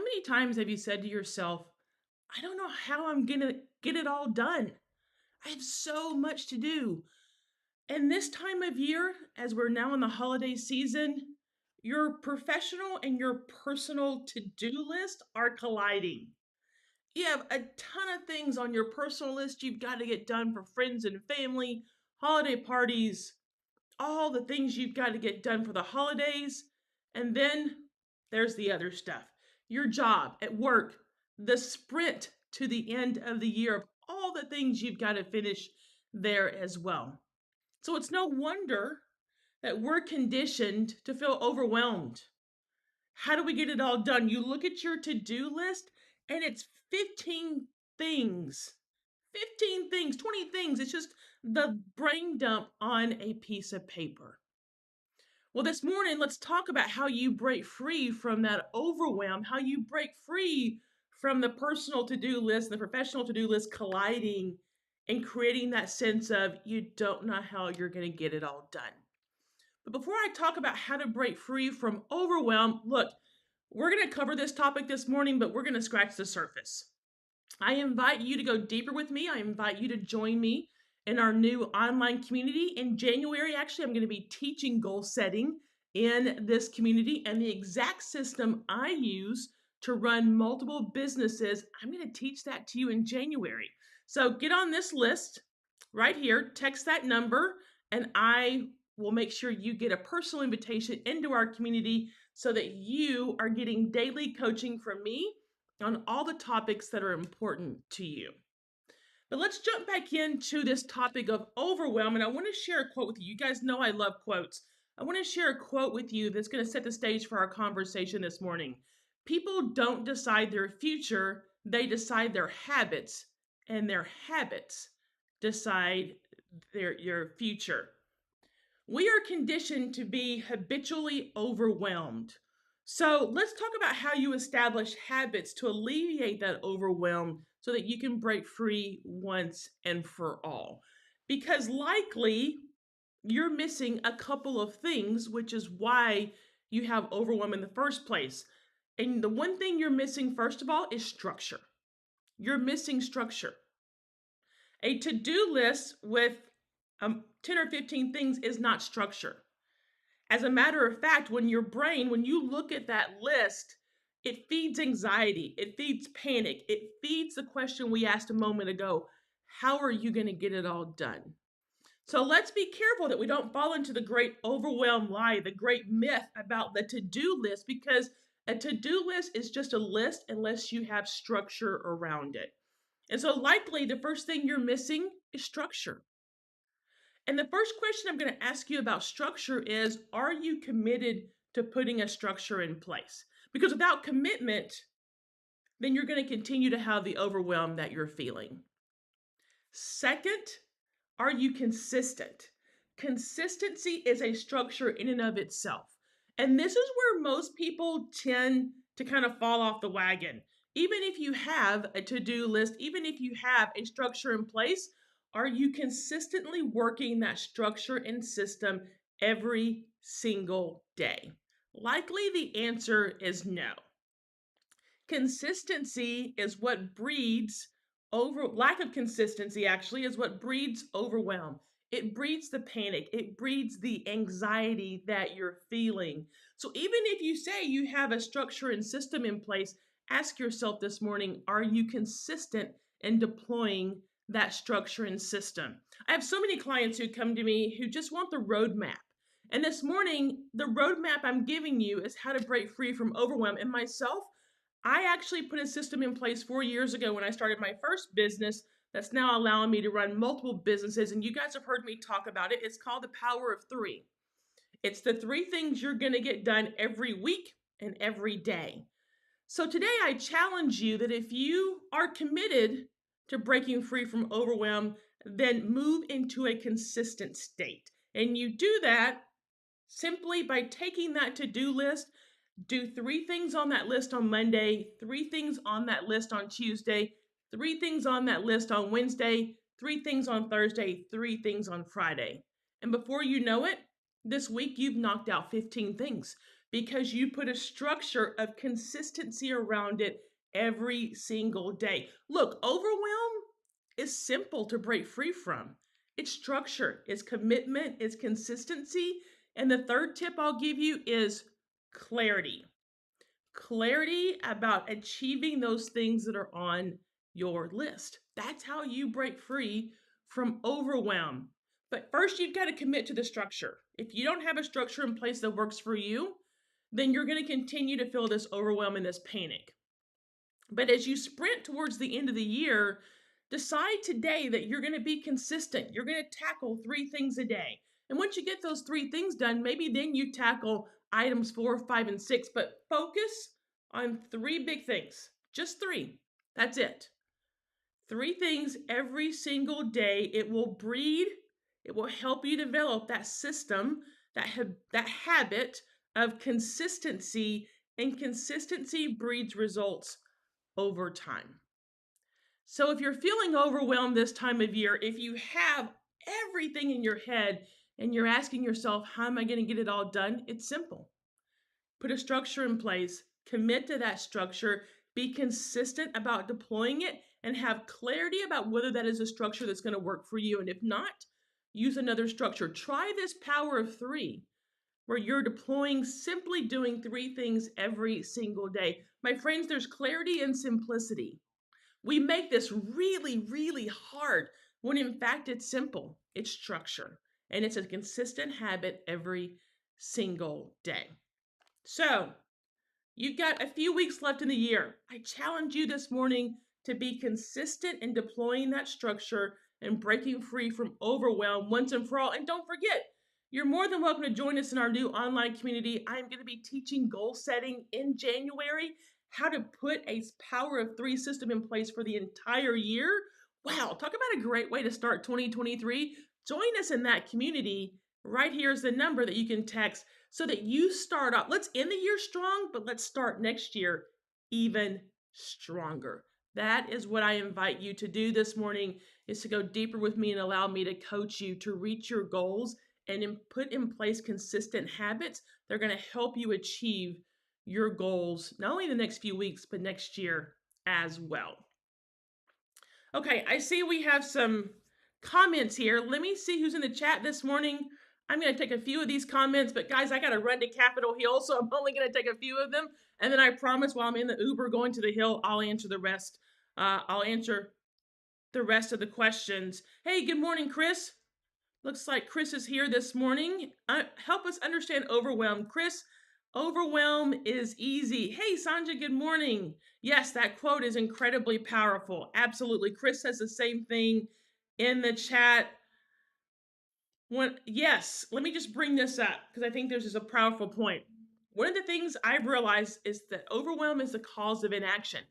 many times have you said to yourself, I don't know how I'm going to get it all done? I have so much to do. And this time of year, as we're now in the holiday season, your professional and your personal to do list are colliding. You have a ton of things on your personal list you've got to get done for friends and family, holiday parties, all the things you've got to get done for the holidays. And then there's the other stuff, your job at work, the sprint to the end of the year, all the things you've got to finish there as well. So it's no wonder that we're conditioned to feel overwhelmed. How do we get it all done? You look at your to do list and it's 15 things, 15 things, 20 things. It's just the brain dump on a piece of paper. Well, this morning, let's talk about how you break free from that overwhelm, how you break free from the personal to do list, the professional to do list colliding and creating that sense of you don't know how you're going to get it all done. But before I talk about how to break free from overwhelm, look, we're going to cover this topic this morning, but we're going to scratch the surface. I invite you to go deeper with me. I invite you to join me in our new online community. In January, actually, I'm going to be teaching goal setting in this community, and the exact system I use to run multiple businesses, I'm going to teach that to you in January. So get on this list right here, text that number, and I will make sure you get a personal invitation into our community so that you are getting daily coaching from me on all the topics that are important to you. But let's jump back into this topic of overwhelm. And I want to share a quote with you. You guys know I love quotes. I want to share a quote with you that's going to set the stage for our conversation this morning. People don't decide their future, they decide their habits, and their habits decide your future. We are conditioned to be habitually overwhelmed. So let's talk about how you establish habits to alleviate that overwhelm so that you can break free once and for all. Because likely you're missing a couple of things, which is why you have overwhelm in the first place. And the one thing you're missing, first of all, is structure. You're missing structure. A to do list with 10 or 15 things is not structure. As a matter of fact, when you look at that list, it feeds anxiety, it feeds panic, it feeds the question we asked a moment ago, how are you going to get it all done? So let's be careful that we don't fall into the great overwhelm lie, the great myth about the to-do list, because a to-do list is just a list unless you have structure around it. And so likely the first thing you're missing is structure. And the first question I'm going to ask you about structure is, are you committed to putting a structure in place? Because without commitment, then you're going to continue to have the overwhelm that you're feeling. Second, are you consistent? Consistency is a structure in and of itself. And this is where most people tend to kind of fall off the wagon. Even if you have a to-do list, even if you have a structure in place, are you consistently working that structure and system every single day? Likely the answer is no. Consistency is what breeds lack of consistency actually is what breeds overwhelm. It breeds the panic. It breeds the anxiety that you're feeling. So even if you say you have a structure and system in place, ask yourself this morning, are you consistent in deploying that structure and system? I have so many clients who come to me who just want the roadmap. And this morning, the roadmap I'm giving you is how to break free from overwhelm. And myself, I actually put a system in place 4 years ago when I started my first business that's now allowing me to run multiple businesses. And you guys have heard me talk about it. It's called the power of three. It's the three things you're going to get done every week and every day. So today I challenge you that if you are committed to breaking free from overwhelm, then move into a consistent state. And you do that simply by taking that to-do list. Do 3 things on that list on Monday, 3 things on that list on Tuesday, 3 things on that list on Wednesday, 3 things on Thursday, 3 things on Friday. And before you know it, this week you've knocked out 15 things. because you put a structure of consistency around it every single day. Look, overwhelm is simple to break free from. It's structure, it's commitment, it's consistency. And the third tip I'll give you is clarity. Clarity about achieving those things that are on your list. That's how you break free from overwhelm. But first, you've got to commit to the structure. If you don't have a structure in place that works for you, then you're going to continue to feel this overwhelm and this panic. But as you sprint towards the end of the year, decide today that you're going to be consistent. You're going to tackle 3 things a day. And once you get those 3 things done, maybe then you tackle items 4, 5, and 6, but focus on 3 big things. Just 3. That's it. 3 things every single day. It will breed, it will help you develop that system, that habit of consistency, and consistency breeds results over time. So if you're feeling overwhelmed this time of year, if you have everything in your head and you're asking yourself, how am I going to get it all done? It's simple. Put a structure in place, commit to that structure, be consistent about deploying it, and have clarity about whether that is a structure that's going to work for you. And if not, use another structure. Try this power of 3, where you're deploying simply doing 3 things every single day. My friends, there's clarity and simplicity. We make this really, really hard when in fact it's simple. It's structure, and it's a consistent habit every single day. So, you've got a few weeks left in the year. I challenge you this morning to be consistent in deploying that structure and breaking free from overwhelm once and for all. And don't forget, you're more than welcome to join us in our new online community. I'm going to be teaching goal setting in January, how to put a power of 3 system in place for the entire year. Wow, talk about a great way to start 2023. Join us in that community. Right here is the number that you can text so that you start off. Let's end the year strong, but let's start next year even stronger. That is what I invite you to do this morning, is to go deeper with me and allow me to coach you to reach your goals and put in place consistent habits that are going to help you achieve your goals, not only the next few weeks, but next year as well. Okay, I see we have some comments here. Let me see who's in the chat this morning. I'm going to take a few of these comments, but guys, I got to run to Capitol Hill, so I'm only going to take a few of them. And then I promise while I'm in the Uber going to the Hill, I'll answer the rest. I'll answer the rest of the questions. Hey, good morning, Chris. Looks like Chris is here this morning. Help us understand overwhelm. Chris, overwhelm is easy. Hey, Sanja, good morning. Yes, that quote is incredibly powerful. Absolutely. Chris says the same thing in the chat. Yes, let me just bring this up because I think this is a powerful point. One of the things I've realized is that overwhelm is the cause of inaction.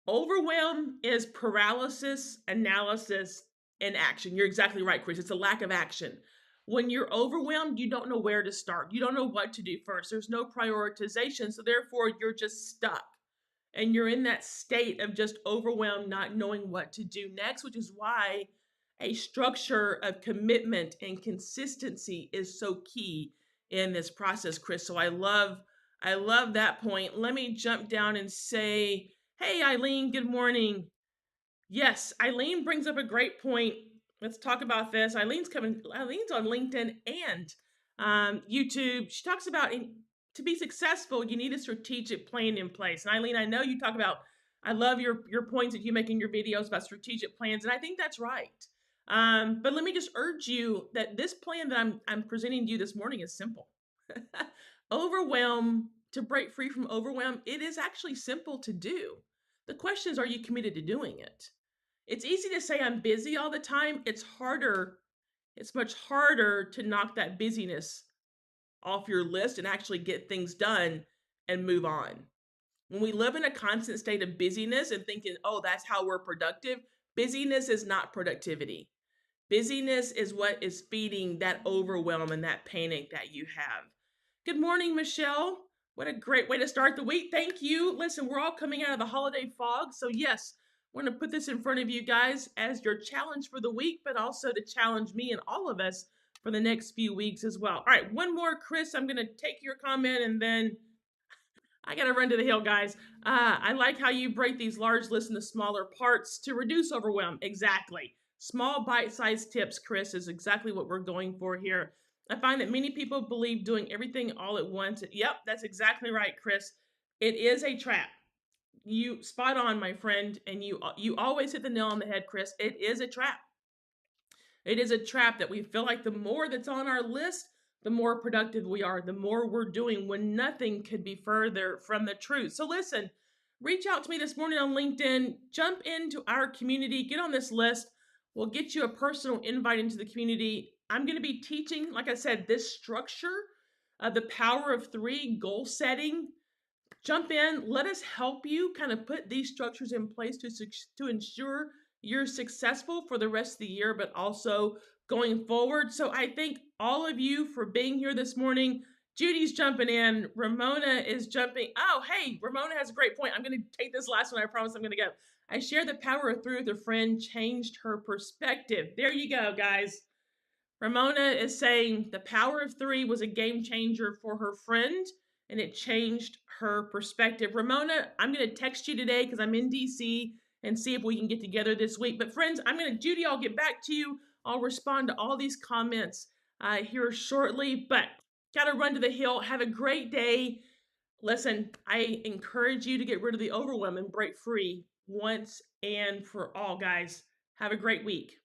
Overwhelm is paralysis, analysis, and action. You're exactly right, Chris. It's a lack of action. When you're overwhelmed, you don't know where to start. You don't know what to do first. There's no prioritization. So therefore, you're just stuck. And you're in that state of just overwhelmed, not knowing what to do next, which is why a structure of commitment and consistency is so key in this process, Chris. So I love that point. Let me jump down and say, hey, Eileen, good morning. Yes, Eileen brings up a great point. Let's talk about this. Eileen's on LinkedIn and YouTube. She talks about to be successful, you need a strategic plan in place. And Eileen, I know you talk about, I love your points that you make in your videos about strategic plans, and I think that's right. But let me just urge you that this plan that I'm presenting to you this morning is simple. To break free from overwhelm, it is actually simple to do. The question is, are you committed to doing it? It's easy to say I'm busy all the time. It's much harder to knock that busyness off your list and actually get things done and move on. When we live in a constant state of busyness and thinking, oh, that's how we're productive, busyness is not productivity. Busyness is what is feeding that overwhelm and that panic that you have. Good morning, Michelle. What a great way to start the week. Thank you. Listen, we're all coming out of the holiday fog. So yes, we're going to put this in front of you guys as your challenge for the week, but also to challenge me and all of us for the next few weeks as well. All right, one more, Chris. I'm going to take your comment and then I got to run to the hill, guys. I like how you break these large lists into smaller parts to reduce overwhelm. Exactly. Small bite sized tips, Chris, is exactly what we're going for here. I find that many people believe doing everything all at once. Yep, that's exactly right, Chris. It is a trap. You spot on, my friend, and you always hit the nail on the head, Chris. It is a trap. It is a trap that we feel like the more that's on our list, the more productive we are, the more we're doing, when nothing could be further from the truth. So listen, reach out to me this morning on LinkedIn, jump into our community, get on this list. We'll get you a personal invite into the community. I'm going to be teaching, like I said, this structure, the power of three, goal setting. Jump in, let us help you kind of put these structures in place to ensure you're successful for the rest of the year, but also going forward. So I thank all of you for being here this morning. Judy's jumping in. Ramona is jumping. Oh, hey, Ramona has a great point. I'm going to take this last one. I promise I'm going to go. I shared the power of three with a friend, changed her perspective. There you go, guys. Ramona is saying the power of three was a game changer for her friend and it changed her perspective. Ramona, I'm going to text you today because I'm in DC and see if we can get together this week. But friends, Judy, I'll get back to you. I'll respond to all these comments here shortly, but got to run to the hill. Have a great day. Listen, I encourage you to get rid of the overwhelm and break free once and for all, guys. Have a great week.